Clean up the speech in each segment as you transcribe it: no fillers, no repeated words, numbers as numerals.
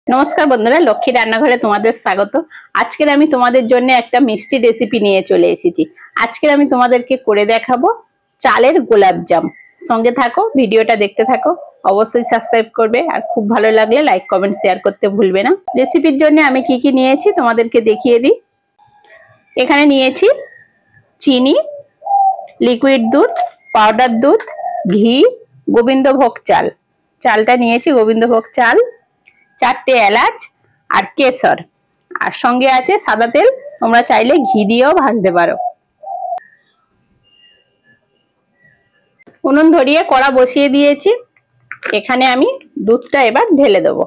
নমস্কার বন্ধুরা, লক্ষ্মী রান্নাঘরে তোমাদের স্বাগত। আজকের আমি তোমাদের জন্য একটা মিষ্টি রেসিপি নিয়ে চলে এসেছি। আজকের আমি তোমাদেরকে করে দেখাবো চালের গোলাপজাম। সঙ্গে থাকো, ভিডিওটা দেখতে থাকো। অবশ্যই সাবস্ক্রাইব করবে, আর খুব ভালো লাগলে লাইক কমেন্ট শেয়ার করতে ভুলবে না। রেসিপির জন্য আমি কি কি নিয়েছি তোমাদেরকে দেখিয়ে দিই। এখানে নিয়েছি চিনি, লিকুইড দুধ, পাউডার দুধ, ঘি, গোবিন্দভোগ চাল। চালটা নিয়েছি গোবিন্দভোগ চাল, 4টে এলাচ আর কেশর, আর সঙ্গে আছে সাদা তেল। তোমরা চাইলে ঘি দিয়েও ভাজতে পারো। উনুন ধরিয়ে কড়া বসিয়ে দিয়েছি। এখানে আমি দুধটা এবার ঢেলে দেবো।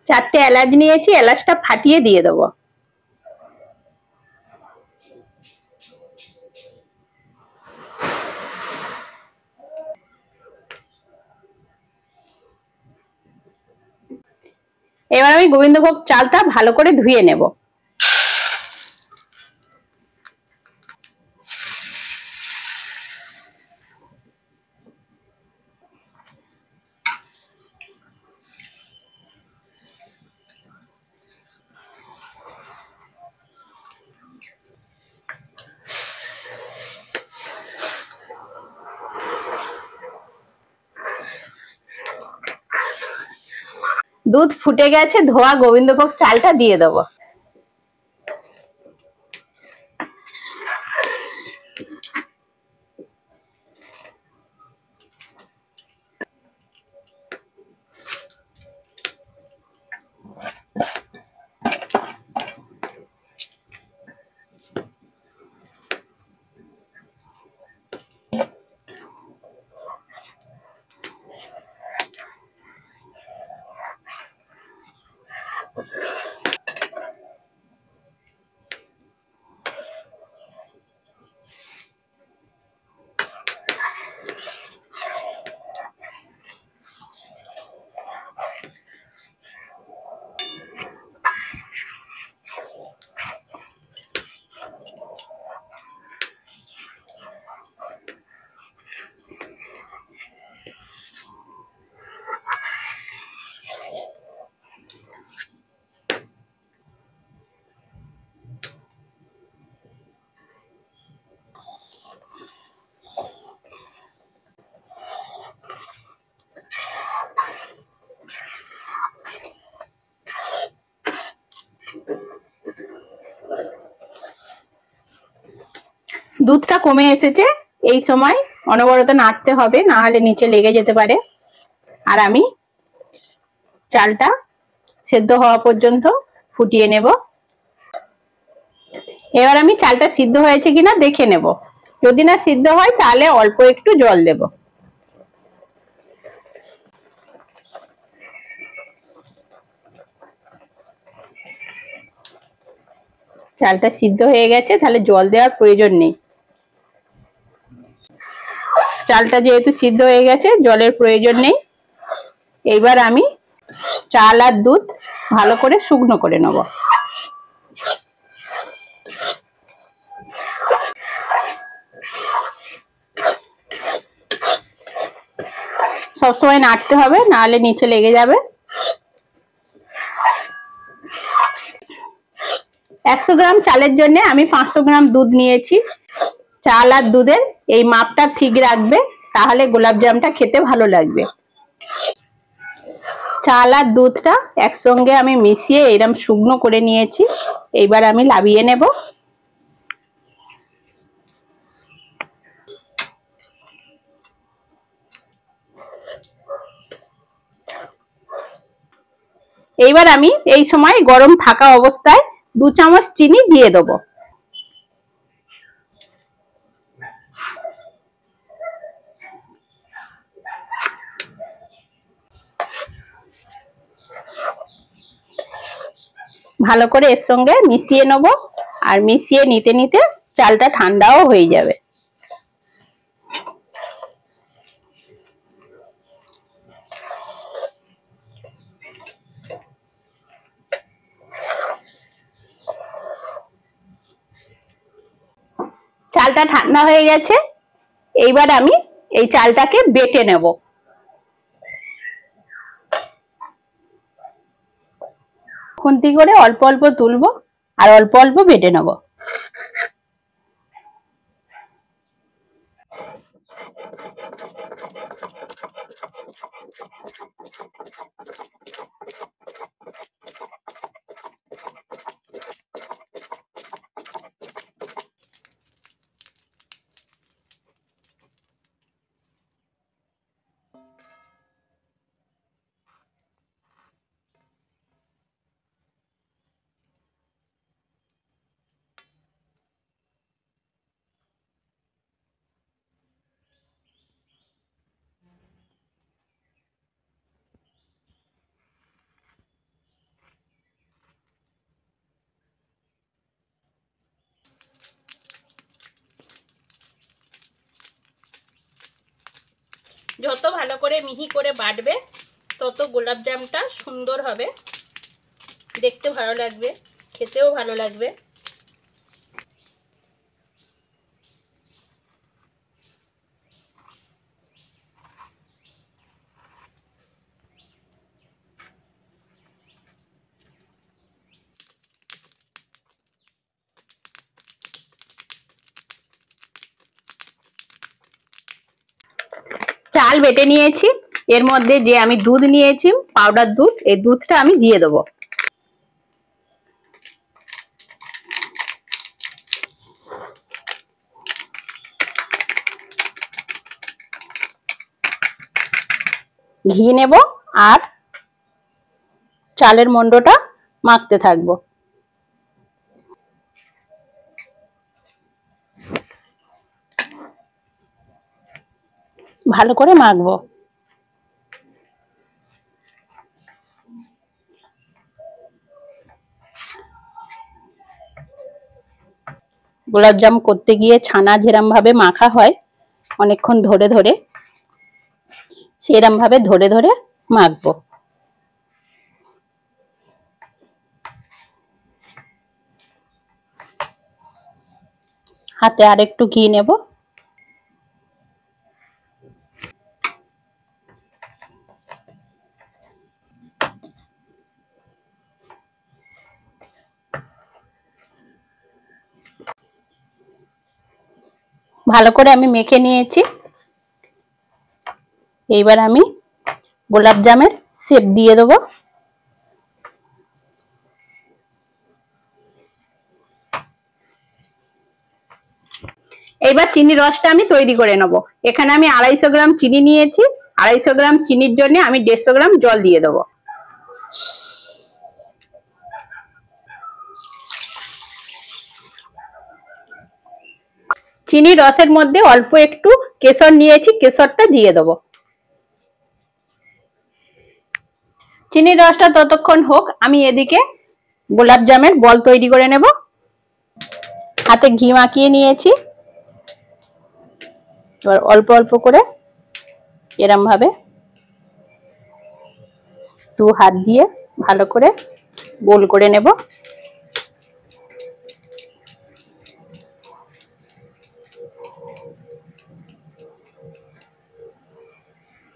চারটে এলাচ নিয়েছি, এলাচটা ফাটিয়ে দিয়ে দেবো। এবার আমি গোবিন্দভোগ চালটা ভালো করে ধুয়ে নেব। দুধ ফুটে গেছে, ধোয়া গোবিন্দভোগ চালটা দিয়ে দেবো। দুধটা কমে এসেছে। এই সময় অনবরত নাড়তে হবে, না হলে নিচে লেগে যেতে পারে। আর আমি চালটা সেদ্ধ হওয়া পর্যন্ত ফুটিয়ে নেব। এবার আমি চালটা সিদ্ধ হয়েছে কিনা দেখে নেব। যদি না সিদ্ধ হয় তাহলে অল্প একটু জল দেব। চালটা সিদ্ধ হয়ে গেছে, তাহলে জল দেওয়ার প্রয়োজন নেই। চালটা যেহেতু সিদ্ধ হয়ে গেছে, জলের প্রয়োজন নেই। এবার আমি চাল আর দুধ ভালো করে শুকনো করে নেব। সবসময় নাড়তে হবে, না হলে নিচে লেগে যাবে। 100 গ্রাম চালের জন্য আমি 500 গ্রাম দুধ নিয়েছি। চাল আর দুধের এই মাপটা ঠিক রাখবে, তাহলে গোলাপজামটা খেতে ভালো লাগবে। চাল আর দুধটা একসঙ্গে আমি মিশিয়ে এরকম শুকনো করে নিয়েছি। এইবার আমি লাবিয়ে নেব। এইবার আমি এই সময় গরম থাকা অবস্থায় 2 চামচ চিনি দিয়ে দেবো। ভালো করে এর সঙ্গে মিশিয়ে নেব। আর মিশিয়ে নিতে নিতে চালটা ঠান্ডাও হয়ে যাবে। চালটা ঠান্ডা হয়ে গেছে। এইবার আমি এই চালটাকে বেটে নেব। খুন্তি করে অল্প অল্প তুলবো আর অল্প অল্প বেটে নেব। যত ভালো করে মিহি করে বাটবে তত গোলাপ জামটা সুন্দর হবে, দেখতে ভালো লাগবে, খেতেও ভালো লাগবে। চাল বেটে নিয়েছি, এর মধ্যে যে আমি দুধ নিয়েছি পাউডার দুধ, এই দুধটা আমি দিয়ে দেবো। ঘি নেব আর চালের মন্ডটা মাখতে থাকবো। ভালো করে মাখবো। গোলাপ জাম করতে গিয়ে ছানা যেরম ভাবে মাখা হয় অনেকক্ষণ ধরে ধরে, সেরম ভাবে ধরে ধরে মাখবো। হাতে আর একটু ঘি নেব। ভালো করে আমি মেখে নিয়েছি। এইবার আমি গোলাপ জামের শেপ দিয়ে দেবো। এইবার চিনির রসটা আমি তৈরি করে নেব। এখানে আমি 250 গ্রাম চিনি নিয়েছি। 250 গ্রাম চিনির জন্য আমি 150 গ্রাম জল দিয়ে দেবো। চিনির রসের মধ্যে অল্প একটু কেশর নিয়েছি, কেশরটা দিয়ে দেবো। চিনির রসটা ততক্ষণ হোক, আমি এদিকে গোলাপ জামের বল তৈরি করে নেব। হাতে ঘি মাখিয়ে নিয়েছি। এবার অল্প অল্প করে এরম ভাবে 2 হাত দিয়ে ভালো করে গোল করে নেব।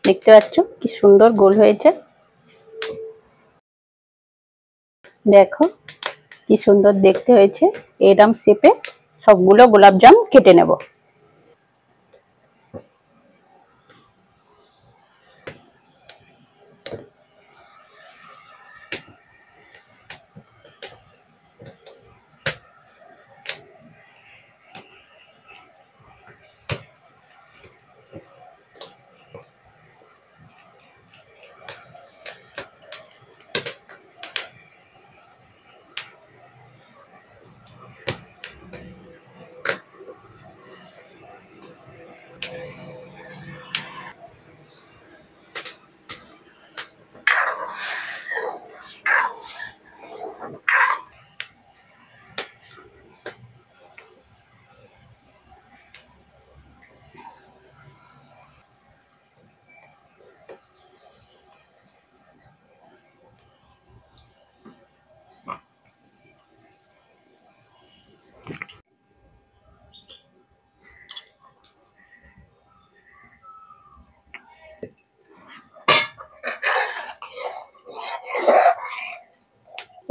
দেখতে পাচ্ছ কি সুন্দর গোল হয়েছে। দেখো কি সুন্দর দেখতে হয়েছে। এরকম শেপে সবগুলো গোলাপ জাম কেটে নেব।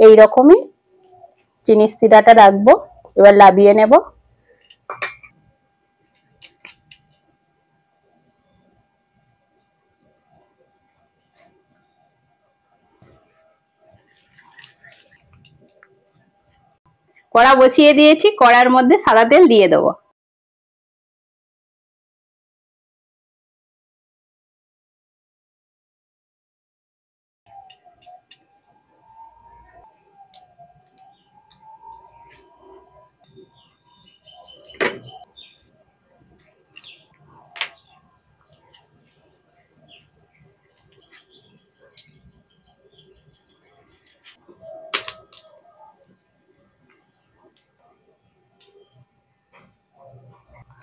এই রকমই চিনির শিরাটা রাখবো। এবার লাবিয়ে নেব। কড়া বসিয়ে দিয়েছি, কড়ার মধ্যে সাদা তেল দিয়ে দেবো।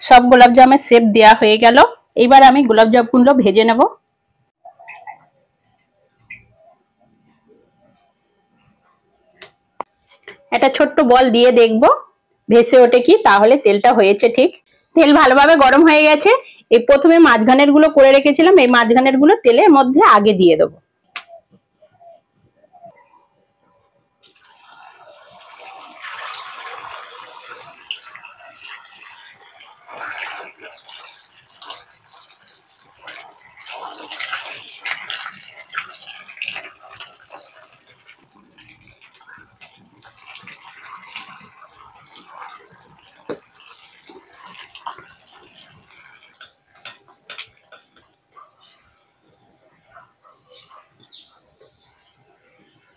সব গোলাপ জামের শেপ দেওয়া হয়ে গেল। এবার আমি গোলাপ জামগুলো ভেজে নেব। একটা ছোট্ট বল দিয়ে দেখবো ভেসে ওঠে কি, তাহলে তেলটা হয়েছে ঠিক। তেল ভালোভাবে গরম হয়ে গেছে। এই প্রথমে মাঝখানের গুলো করে রেখেছিলাম, এই মাঝখানের গুলো তেলের মধ্যে আগে দিয়ে দেবো।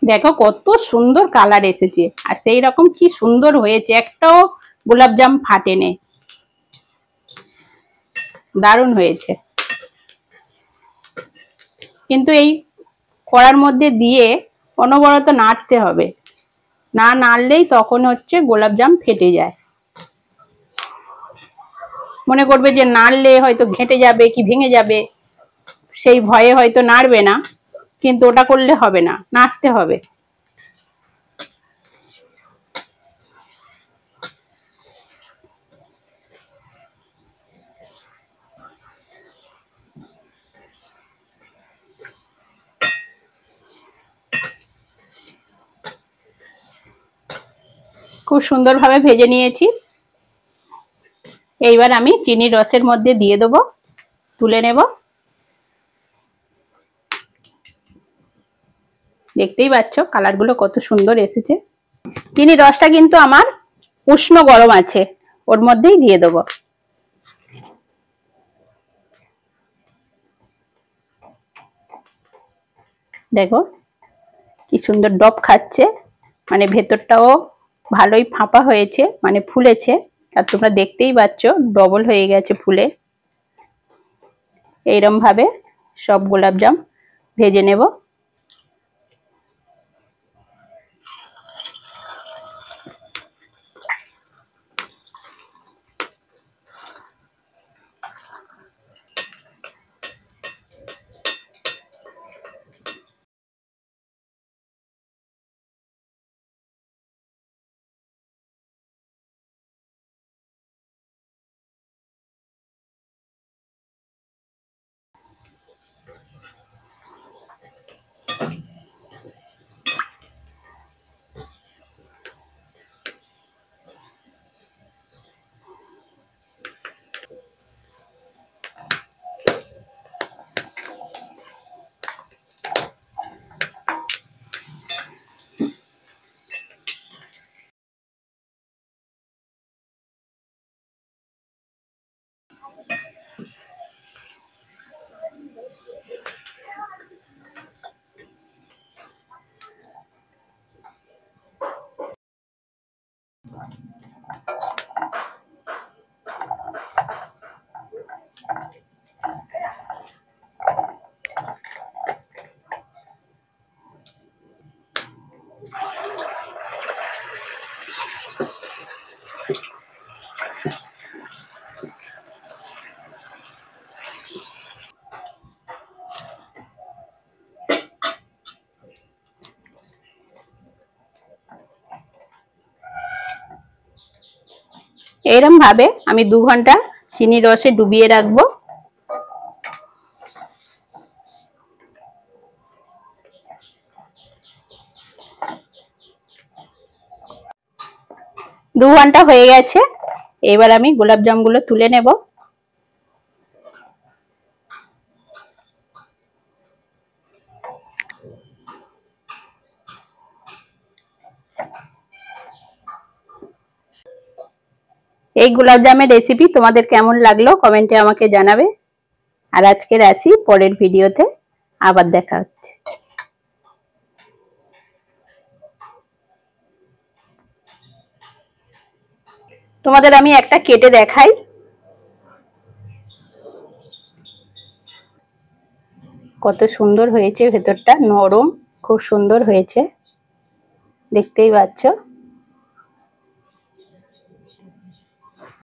দেখো কত সুন্দর কালার এসেছে, আর সেই রকম কি সুন্দর হয়েছে, একটাও গোলাপ জাম ফাটেনি। দারুণ হয়েছে। কিন্তু এই কড়ার মধ্যে দিয়ে অনবরত নাড়তে হবে, না নাড়লেই তখন হচ্ছে গোলাপ জাম ফেটে যায়। মনে করবে যে নাড়লে হয়তো ঘেঁটে যাবে কি ভেঙে যাবে, সেই ভয়ে হয়তো নাড়বে না, কিন্তু ওটা করলে হবে না, নাড়তে হবে। খুব সুন্দরভাবে ভেজে নিয়েছি। এইবার আমি চিনির রসের মধ্যে দিয়ে দেবো, তুলে নেব। দেখতেই পাচ্ছ কালারগুলো কত সুন্দর এসেছে। চিনির রসটা কিন্তু আমার উষ্ণ গরম আছে, ওর মধ্যেই দিয়ে দেবো। দেখো কি সুন্দর ডব খাচ্ছে, মানে ভেতরটাও ভালোই ফাঁপা হয়েছে, মানে ফুলেছে। আর তোমরা দেখতেই পাচ্ছ ডবল হয়ে গেছে ফুলে। এইরকম ভাবে সব গোলাপ জাম ভেজে নেব। এইরকম ভাবে আমি 2 ঘন্টা চিনির রসে ডুবিয়ে রাখবো। 2 ঘন্টা হয়ে গেছে। এবার আমি গোলাপ জামগুলো তুলে নেব। এই গোলাপ জামের রেসিপি তোমাদের কেমন লাগলো কমেন্টে আমাকে জানাবে। আর আজকের আসি, পরের ভিডিওতে আবার দেখা হচ্ছে। তোমাদের আমি একটা কেটে দেখাই। কত সুন্দর হয়েছে, ভেতরটা নরম, খুব সুন্দর হয়েছে, দেখতেই পাচ্ছ।